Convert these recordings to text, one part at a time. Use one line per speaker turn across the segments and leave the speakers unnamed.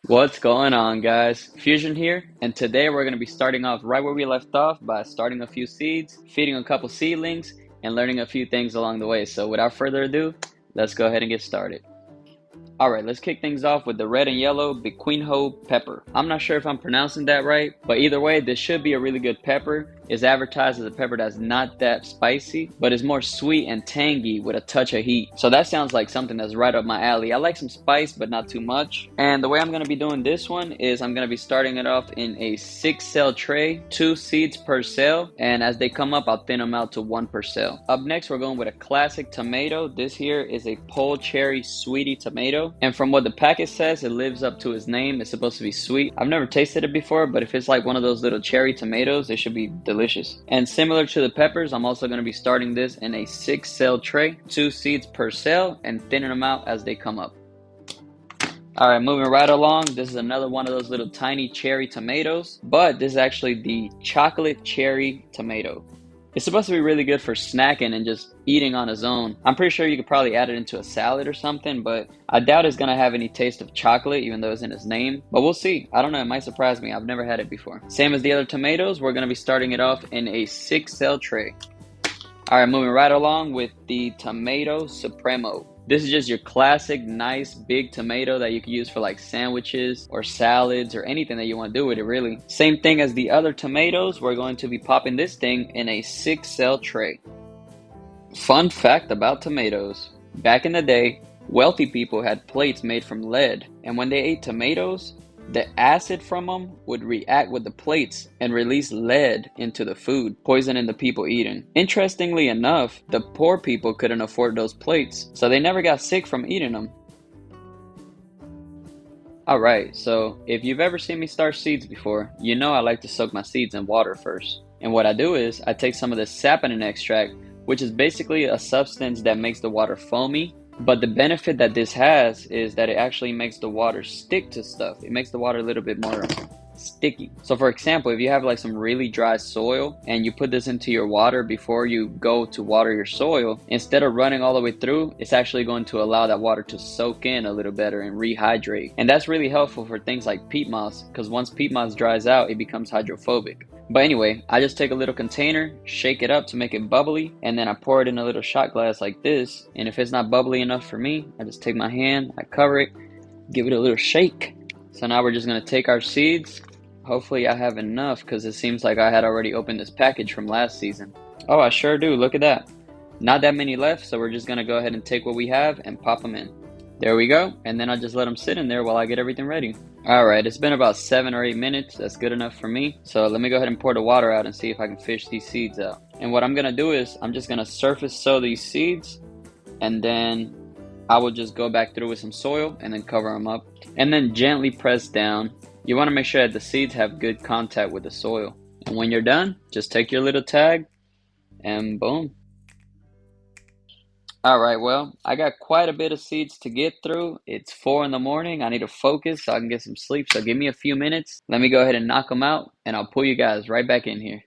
What's going on, guys? Fusion here, and today we're going to be starting off right where we left off by starting a few seeds, feeding a couple seedlings, and learning a few things along the way. So without further ado, let's go ahead and get started. Alright, let's kick things off with the red and yellow Bequinho pepper. I'm not sure if I'm pronouncing that right, but either way, this should be a really good pepper. It's advertised as a pepper that's not that spicy, but is more sweet and tangy with a touch of heat. So that sounds like something that's right up my alley. I like some spice, but not too much. And the way I'm going to be doing this one is I'm going to be starting it off in a 6-cell tray, 2 seeds per cell, and as they come up, I'll thin them out to 1 per cell. Up next, we're going with a classic tomato. This here is a pole cherry sweetie tomato. And from what the packet says, it lives up to its name. It's supposed to be sweet. I've never tasted it before, but if it's like one of those little cherry tomatoes, it should be delicious. And similar to the peppers, I'm also going to be starting this in a 6-cell tray, 2 seeds per cell, and thinning them out as they come up. Alright, moving right along, this is another one of those little tiny cherry tomatoes, but this is actually the chocolate cherry tomato. It's supposed to be really good for snacking and just eating on its own. I'm pretty sure you could probably add it into a salad or something, but I doubt it's going to have any taste of chocolate, even though it's in its name. But we'll see. I don't know. It might surprise me. I've never had it before. Same as the other tomatoes, we're going to be starting it off in a 6-cell tray. Alright, moving right along with the Tomato Supremo. This is just your classic, nice, big tomato that you can use for like sandwiches or salads or anything that you want to do with it, really. Same thing as the other tomatoes, we're going to be popping this thing in a 6-cell tray. Fun fact about tomatoes. Back in the day, wealthy people had plates made from lead, and when they ate tomatoes, the acid from them would react with the plates and release lead into the food, poisoning the people eating. Interestingly enough, the poor people couldn't afford those plates, so they never got sick from eating them. Alright, so if you've ever seen me start seeds before, you know I like to soak my seeds in water first. And what I do is, I take some of this saponin extract, which is basically a substance that makes the water foamy. But the benefit that this has is that it actually makes the water stick to stuff. It makes the water a little bit more sticky. So for example, if you have like some really dry soil and you put this into your water before you go to water your soil, instead of running all the way through, it's actually going to allow that water to soak in a little better and rehydrate. And that's really helpful for things like peat moss, because once peat moss dries out, it becomes hydrophobic. But anyway, I just take a little container, shake it up to make it bubbly, and then I pour it in a little shot glass like this. And if it's not bubbly enough for me, I just take my hand, I cover it, give it a little shake. So now we're just going to take our seeds. Hopefully I have enough, because it seems like I had already opened this package from last season. Oh, I sure do. Look at that. Not that many left, so we're just going to go ahead and take what we have and pop them in. There we go, and then I just let them sit in there while I get everything ready. Alright, it's been about 7 or 8 minutes. That's good enough for me. So let me go ahead and pour the water out and see if I can fish these seeds out. And what I'm going to do is, I'm just going to surface sow these seeds, and then I will just go back through with some soil and then cover them up. And then gently press down. You want to make sure that the seeds have good contact with the soil. And when you're done, just take your little tag and boom. Alright, well, I got quite a bit of seeds to get through. It's 4 in the morning. I need to focus so I can get some sleep. So give me a few minutes. Let me go ahead and knock them out, and I'll pull you guys right back in here.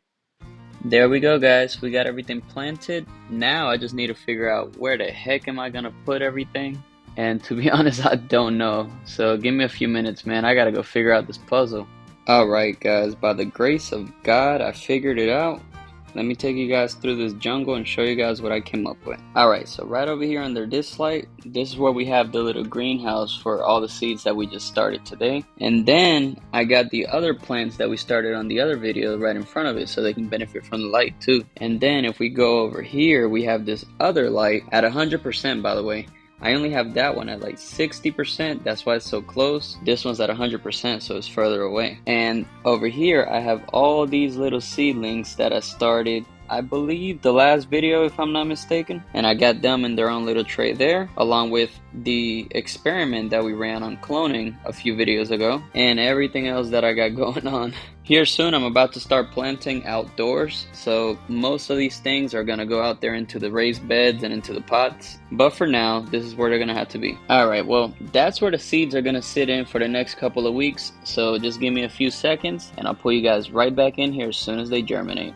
There we go, guys. We got everything planted. Now I just need to figure out where the heck am I going to put everything. And to be honest, I don't know. So give me a few minutes, man. I got to go figure out this puzzle. Alright, guys. By the grace of God, I figured it out. Let me take you guys through this jungle and show you guys what I came up with. Alright, so right over here under this light, this is where we have the little greenhouse for all the seeds that we just started today. And then I got the other plants that we started on the other video right in front of it, so they can benefit from the light too. And then if we go over here, we have this other light at 100%, by the way. I only have that one at like 60%, that's why it's so close. This one's at 100%, so it's further away. And over here, I have all these little seedlings that I started, I believe, the last video, if I'm not mistaken. And I got them in their own little tray there, along with the experiment that we ran on cloning a few videos ago, and everything else that I got going on. Here soon, I'm about to start planting outdoors, so most of these things are going to go out there into the raised beds and into the pots. But for now, this is where they're going to have to be. Alright, well, that's where the seeds are going to sit in for the next couple of weeks, so just give me a few seconds, and I'll pull you guys right back in here as soon as they germinate.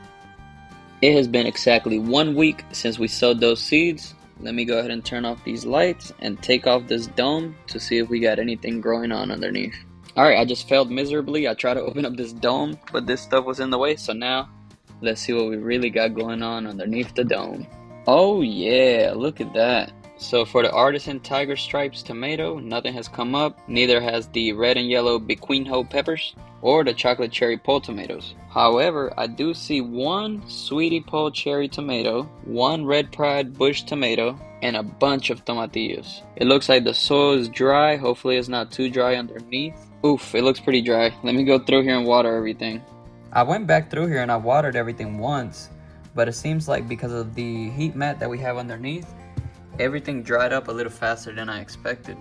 It has been exactly 1 week since we sowed those seeds. Let me go ahead and turn off these lights and take off this dome to see if we got anything growing on underneath. All right, I just failed miserably. I tried to open up this dome, but this stuff was in the way. So now let's see what we really got going on underneath the dome. Oh yeah, look at that. So for the artisan tiger stripes tomato, nothing has come up. Neither has the red and yellow bequinho peppers or the chocolate cherry pole tomatoes. However, I do see one sweetie pole cherry tomato, one red pride bush tomato, and a bunch of tomatillos. It looks like the soil is dry. Hopefully it's not too dry underneath. Oof, it looks pretty dry. Let me go through here and water everything. I went back through here and I watered everything once, but it seems like because of the heat mat that we have underneath, everything dried up a little faster than I expected.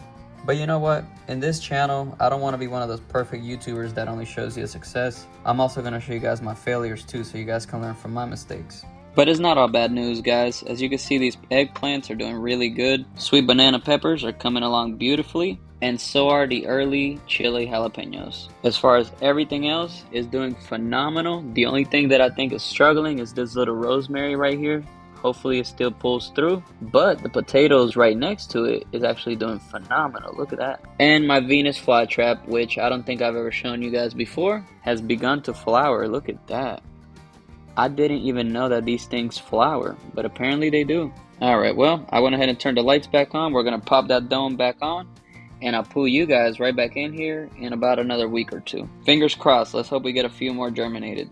But you know what? In this channel, I don't want to be one of those perfect YouTubers that only shows you success. I'm also going to show you guys my failures too, so you guys can learn from my mistakes. But it's not all bad news, guys. As you can see, these eggplants are doing really good. Sweet banana peppers are coming along beautifully, and so are the early chili jalapenos. As far as everything else is doing phenomenal. The only thing that I think is struggling is this little rosemary right here. Hopefully it still pulls through, but the potatoes right next to it is actually doing phenomenal. Look at that. And my Venus flytrap, which I don't think I've ever shown you guys before, has begun to flower. Look at that. I didn't even know that these things flower, but apparently they do. Alright, well, I went ahead and turned the lights back on. We're going to pop that dome back on, and I'll pull you guys right back in here in about another week or two. Fingers crossed. Let's hope we get a few more germinated.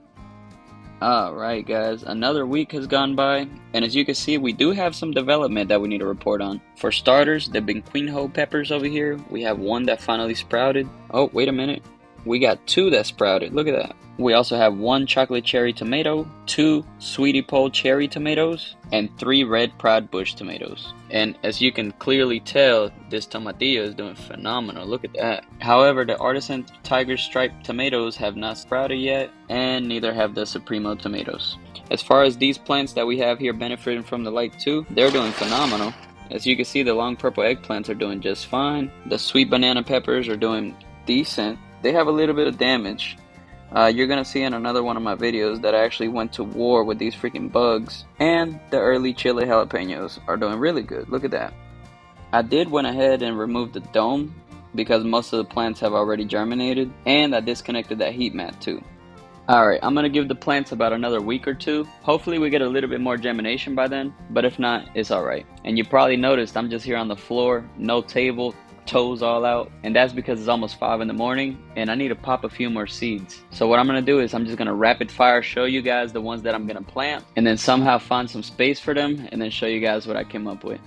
Alright guys, another week has gone by, and as you can see, we do have some development that we need to report on. For starters, the bequinho peppers over here, we have one that finally sprouted. Oh, wait a minute. We got two that sprouted. Look at that. We also have one chocolate cherry tomato, two sweetie pole cherry tomatoes, and three red pride bush tomatoes. And as you can clearly tell, this tomatillo is doing phenomenal. Look at that. However, the artisan tiger striped tomatoes have not sprouted yet, and neither have the supremo tomatoes. As far as these plants that we have here benefiting from the light too, they're doing phenomenal. As you can see, the long purple eggplants are doing just fine. The sweet banana peppers are doing decent. They have a little bit of damage. You're gonna see in another one of my videos that I actually went to war with these freaking bugs. And the early chili jalapenos are doing really good. Look at that. I did went ahead and remove the dome because most of the plants have already germinated, and I disconnected that heat mat too. Alright, I'm gonna give the plants about another week or two. Hopefully we get a little bit more germination by then, but if not, it's alright. And you probably noticed I'm just here on the floor, no table, toes all out, and that's because it's almost 5 in the morning and I need to pop a few more seeds. So what I'm gonna do is I'm just gonna rapid fire show you guys the ones that I'm gonna plant, and then somehow find some space for them, and then show you guys what I came up with.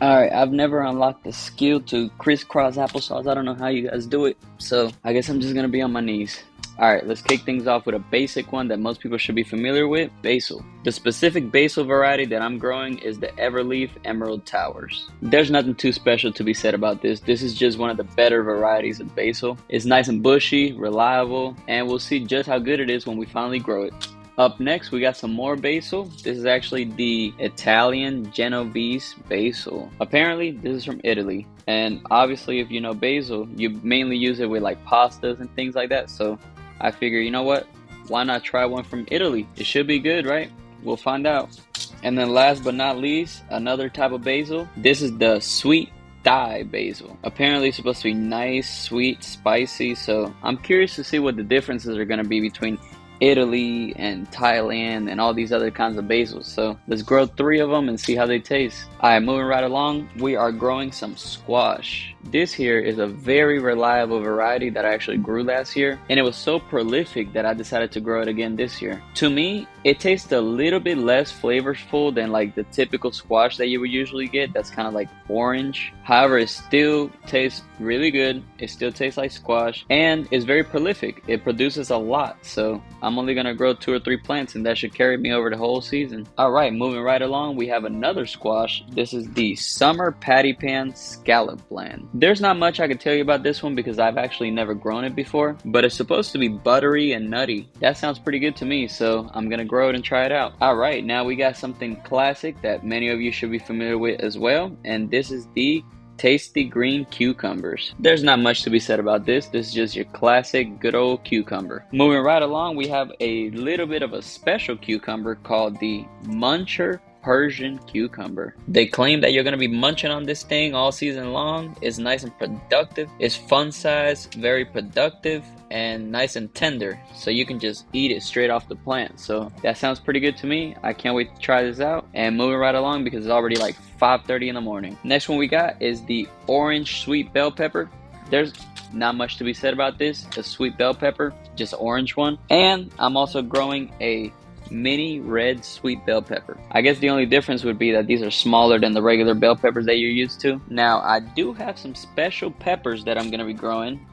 Alright, I've never unlocked the skill to crisscross applesauce. I don't know how you guys do it, so I guess I'm just gonna be on my knees. Alright, let's kick things off with a basic one that most people should be familiar with, basil. The specific basil variety that I'm growing is the Everleaf Emerald Towers. There's nothing too special to be said about this. This is just one of the better varieties of basil. It's nice and bushy, reliable, and we'll see just how good it is when we finally grow it. Up next, we got some more basil. This is actually the Italian Genovese basil. Apparently, this is from Italy. And obviously, if you know basil, you mainly use it with like pastas and things like that. So I figure, you know what? Why not try one from Italy? It should be good, right? We'll find out. And then last but not least, another type of basil. This is the sweet Thai basil. Apparently it's supposed to be nice, sweet, spicy. So I'm curious to see what the differences are going to be between Italy and Thailand and all these other kinds of basils. So let's grow 3 of them and see how they taste. Alright, moving right along, we are growing some squash. This here is a very reliable variety that I actually grew last year, and it was so prolific that I decided to grow it again this year. To me, it tastes a little bit less flavorful than like the typical squash that you would usually get that's kind of like orange. However, it still tastes really good. It still tastes like squash, and it's very prolific. It produces a lot, so I'm only gonna grow 2 or 3 plants and that should carry me over the whole season. Alright, moving right along, we have another squash. This is the Summer Patty Pan Scallop Blend. There's not much I can tell you about this one because I've actually never grown it before, but it's supposed to be buttery and nutty. That sounds pretty good to me, so I'm gonna grow it and try it out. Alright, now we got something classic that many of you should be familiar with as well, and this is the tasty green cucumbers. There's not much to be said about this. This is just your classic good old cucumber. Moving right along, we have a little bit of a special cucumber called the Muncher Persian cucumber. They claim that you're going to be munching on this thing all season long. It's nice and productive. It's fun size, very productive, and nice and tender, so you can just eat it straight off the plant. So that sounds pretty good to me. I can't wait to try this out. And moving right along because it's already like 5:30 in the morning. Next one we got is the orange sweet bell pepper. There's not much to be said about this. A sweet bell pepper, just orange one. And I'm also growing a mini red sweet bell pepper. I guess the only difference would be that these are smaller than the regular bell peppers that you're used to. Now, I do have some special peppers that I'm going to be growing.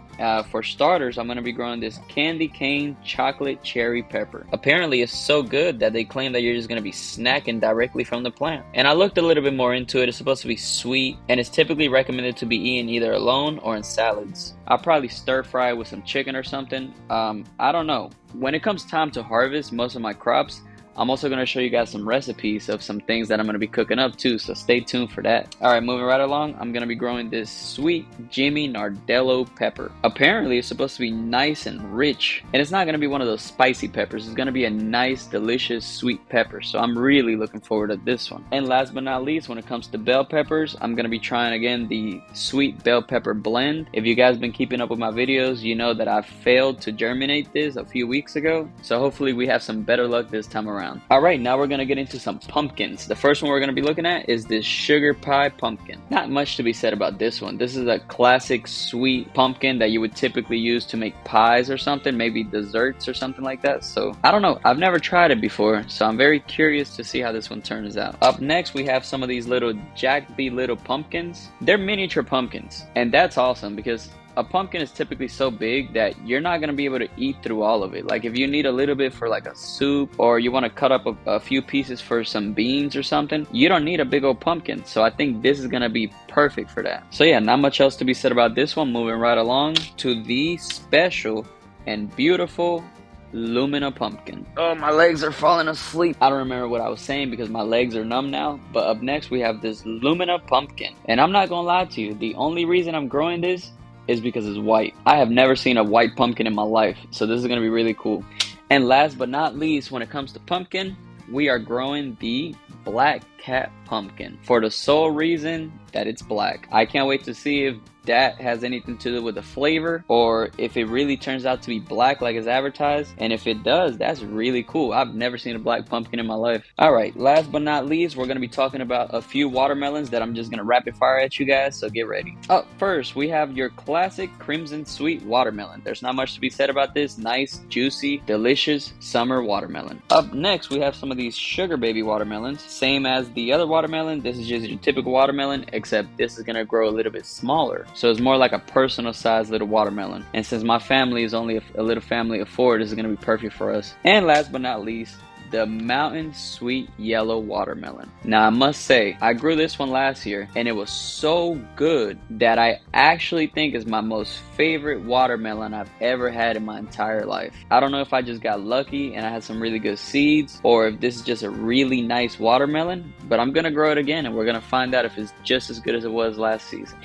For starters, I'm going to be growing this candy cane chocolate cherry pepper. Apparently, it's so good that they claim that you're just going to be snacking directly from the plant. And I looked a little bit more into it. It's supposed to be sweet, and it's typically recommended to be eaten either alone or in salads. I'll probably stir fry it with some chicken or something. I don't know. When it comes time to harvest most of my crops, I'm also going to show you guys some recipes of some things that I'm going to be cooking up too, so stay tuned for that. Alright, moving right along, I'm going to be growing this sweet Jimmy Nardello pepper. Apparently, it's supposed to be nice and rich, and it's not going to be one of those spicy peppers. It's going to be a nice, delicious, sweet pepper, so I'm really looking forward to this one. And last but not least, when it comes to bell peppers, I'm going to be trying again the sweet bell pepper blend. If you guys been keeping up with my videos, you know that I failed to germinate this a few weeks ago, so hopefully we have some better luck this time around. Alright, now we're going to get into some pumpkins. The first one we're going to be looking at is this sugar pie pumpkin. Not much to be said about this one. This is a classic sweet pumpkin that you would typically use to make pies or something, maybe desserts or something like that. So, I don't know. I've never tried it before, so I'm very curious to see how this one turns out. Up next, we have some of these little Jack B. Little pumpkins. They're miniature pumpkins, and that's awesome because a pumpkin is typically so big that you're not going to be able to eat through all of it. Like if you need a little bit for like a soup, or you want to cut up a few pieces for some beans or something, you don't need a big old pumpkin. So I think this is going to be perfect for that. So yeah, not much else to be said about this one. Moving right along to the special and beautiful Lumina pumpkin. Oh, my legs are falling asleep. I don't remember what I was saying because my legs are numb now. But up next we have this Lumina pumpkin. And I'm not gonna lie to you, the only reason I'm growing this is because it's white. I have never seen a white pumpkin in my life, so this is going to be really cool. And last but not least, when it comes to pumpkin, we are growing the black cat pumpkin for the sole reason that it's black. I can't wait to see if that has anything to do with the flavor, or if it really turns out to be black like it's advertised. And if it does, that's really cool. I've never seen a black pumpkin in my life. Alright, last but not least, we're going to be talking about a few watermelons that I'm just going to rapid fire at you guys, so get ready. Up first, we have your classic crimson sweet watermelon. There's not much to be said about this. Nice, juicy, delicious summer watermelon. Up next, we have some of these sugar baby watermelons. Same as the other watermelon, this is just your typical watermelon, except this is going to grow a little bit smaller. So it's more like a personal sized little watermelon. And since my family is only a little family of 4, this is going to be perfect for us. And last but not least, the mountain sweet yellow watermelon. Now I must say, I grew this one last year and it was so good that I actually think is my most favorite watermelon I've ever had in my entire life. I don't know if I just got lucky and I had some really good seeds, or if this is just a really nice watermelon, but I'm gonna grow it again and we're gonna find out if it's just as good as it was last season.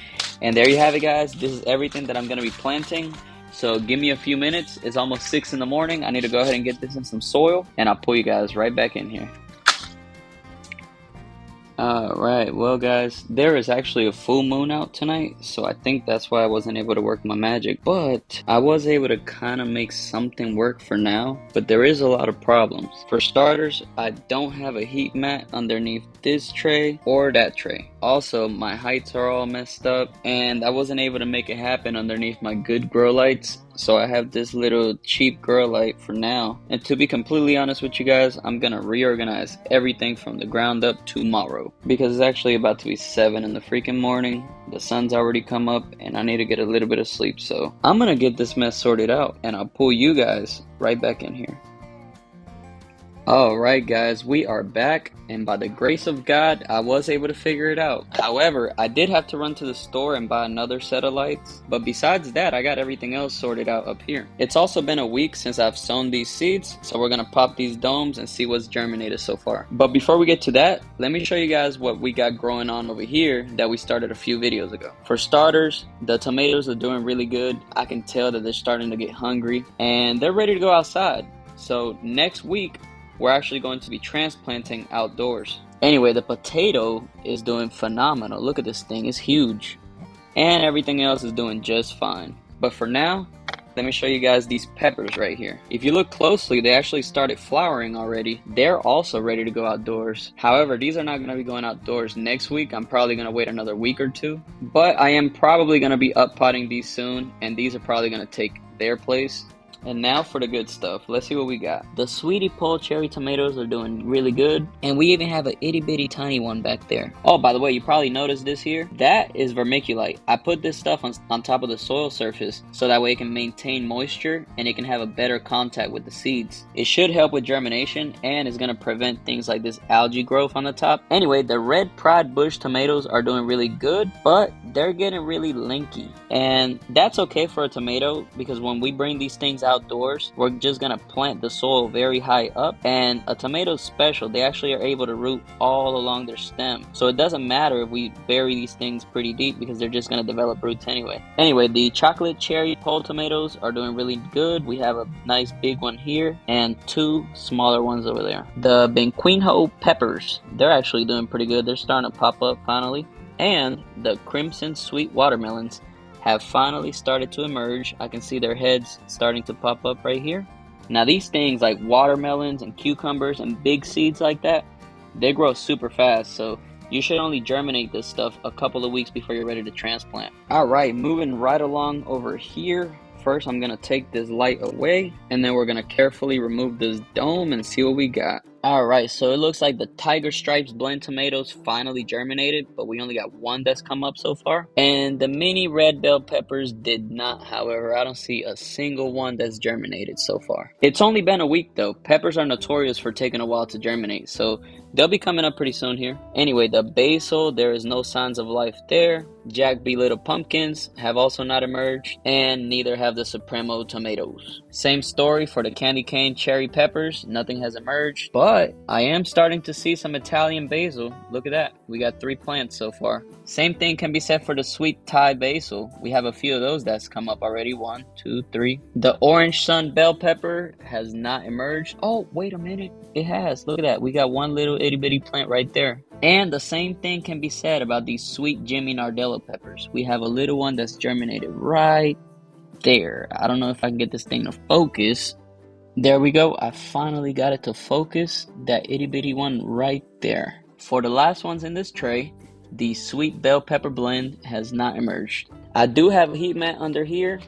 And there you have it, guys. This is everything that I'm gonna be planting. So give me a few minutes. It's almost 6 in the morning. I need to go ahead and get this in some soil, and I'll pull you guys right back in here. Alright, well guys, there is actually a full moon out tonight, so I think that's why I wasn't able to work my magic, but I was able to kind of make something work for now, but there is a lot of problems. For starters, I don't have a heat mat underneath this tray or that tray. Also, my heights are all messed up, and I wasn't able to make it happen underneath my good grow lights. So I have this little cheap grow light for now. And to be completely honest with you guys, I'm gonna reorganize everything from the ground up tomorrow, because it's actually about to be 7 in the freaking morning. The sun's already come up and I need to get a little bit of sleep. So I'm gonna get this mess sorted out and I'll pull you guys right back in here. Alright guys, we are back, and by the grace of God, I was able to figure it out. However, I did have to run to the store and buy another set of lights, but besides that, I got everything else sorted out up here. It's also been a week since I've sown these seeds, so we're gonna pop these domes and see what's germinated so far. But before we get to that, let me show you guys what we got growing on over here that we started a few videos ago. For starters, the tomatoes are doing really good. I can tell that they're starting to get hungry, and they're ready to go outside. So next week, we're actually going to be transplanting outdoors. Anyway, the potato is doing phenomenal. Look at this thing, it's huge. And everything else is doing just fine. But for now, let me show you guys these peppers right here. If you look closely, they actually started flowering already. They're also ready to go outdoors. However, these are not going to be going outdoors next week. I'm probably going to wait another week or two. But I am probably going to be up potting these soon, and these are probably going to take their place. And now for the good stuff. Let's see what we got. The Sweetie Pole cherry tomatoes are doing really good. And we even have an itty bitty tiny one back there. Oh, by the way, you probably noticed this here. That is vermiculite. I put this stuff on top of the soil surface so that way it can maintain moisture and it can have a better contact with the seeds. It should help with germination and is going to prevent things like this algae growth on the top. Anyway, the red pride bush tomatoes are doing really good, but they're getting really linky. And that's okay for a tomato because when we bring these things outdoors, we're just gonna plant the soil very high up, and a tomato's special. They actually are able to root all along their stem, so it doesn't matter if we bury these things pretty deep because they're just gonna develop roots anyway. Anyway, the chocolate cherry pole tomatoes are doing really good. We have a nice big one here and two smaller ones over there. The Benquinho peppers, they're actually doing pretty good. They're starting to pop up finally. And the crimson sweet watermelons have finally started to emerge. I can see their heads starting to pop up right here. Now these things like watermelons and cucumbers and big seeds like that, they grow super fast, so you should only germinate this stuff a couple of weeks before you're ready to transplant. Alright, moving right along over here. First I'm going to take this light away, and then we're going to carefully remove this dome and see what we got. Alright, so it looks like the Tiger Stripes blend tomatoes finally germinated, but we only got one that's come up so far. And the mini red bell peppers did not, however. I don't see a single one that's germinated so far. It's only been a week though. Peppers are notorious for taking a while to germinate, so they'll be coming up pretty soon here. Anyway, the basil, there is no signs of life there. Jack B. Little pumpkins have also not emerged, and neither have the Supremo tomatoes. Same story for the candy cane cherry peppers. Nothing has emerged, but I am starting to see some Italian basil. Look at that. We got 3 plants so far. Same thing can be said for the sweet Thai basil. We have a few of those that's come up already. 1, 2, 3. The orange sun bell pepper has not emerged. Oh, wait a minute. It has. Look at that. We got one little itty bitty plant right there. And the same thing can be said about these sweet Jimmy Nardello peppers. We have a little one that's germinated right there. I don't know if I can get this thing to focus. There we go. I finally got it to focus. That itty bitty one right there. For the last ones in this tray, the sweet bell pepper blend has not emerged. I do have a heat mat under here,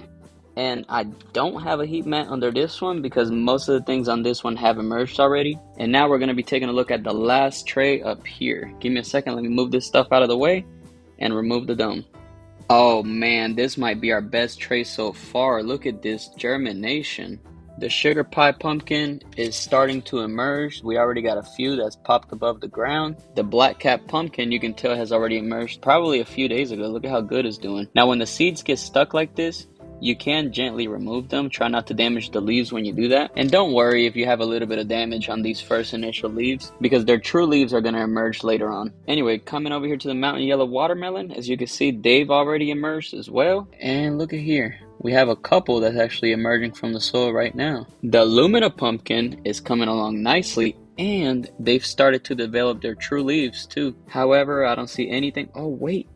and I don't have a heat mat under this one because most of the things on this one have emerged already. And now we're going to be taking a look at the last tray up here. Give me a second. Let me move this stuff out of the way and remove the dome. Oh man, this might be our best tray so far. Look at this germination. The sugar pie pumpkin is starting to emerge. We already got a few that's popped above the ground. The black cap pumpkin, you can tell, has already emerged probably a few days ago. Look at how good it's doing. Now when the seeds get stuck like this, you can gently remove them. Try not to damage the leaves when you do that. And don't worry if you have a little bit of damage on these first initial leaves, because their true leaves are going to emerge later on. Anyway, coming over here to the mountain yellow watermelon, as you can see, they've already emerged as well. And look at here. We have a couple that's actually emerging from the soil right now. The Lumina pumpkin is coming along nicely, and they've started to develop their true leaves too. However, I don't see anything. Oh, wait.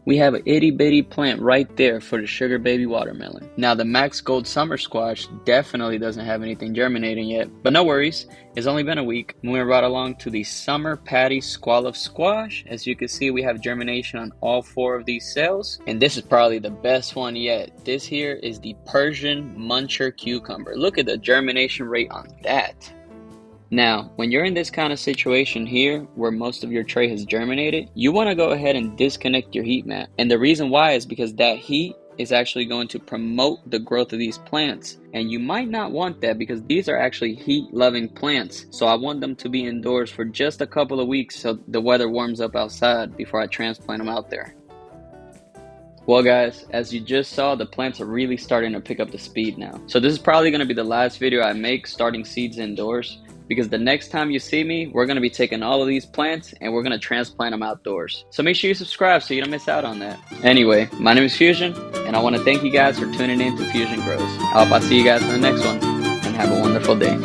We have an itty bitty plant right there for the sugar baby watermelon. Now the Max Gold Summer Squash definitely doesn't have anything germinating yet, but no worries, it's only been a week. Moving right along to the Summer Patty Squall of Squash. As you can see, we have germination on all 4 of these cells, and this is probably the best one yet. This here is the Persian Muncher Cucumber. Look at the germination rate on that. Now, when you're in this kind of situation here, where most of your tray has germinated, you want to go ahead and disconnect your heat mat. And the reason why is because that heat is actually going to promote the growth of these plants. And you might not want that because these are actually heat-loving plants. So I want them to be indoors for just a couple of weeks so the weather warms up outside before I transplant them out there. Well guys, as you just saw, the plants are really starting to pick up the speed now. So this is probably going to be the last video I make starting seeds indoors, because the next time you see me, we're going to be taking all of these plants and we're going to transplant them outdoors. So make sure you subscribe so you don't miss out on that. Anyway, my name is Fusion, and I want to thank you guys for tuning in to Fusion Grows. I hope I see you guys in the next one, and have a wonderful day.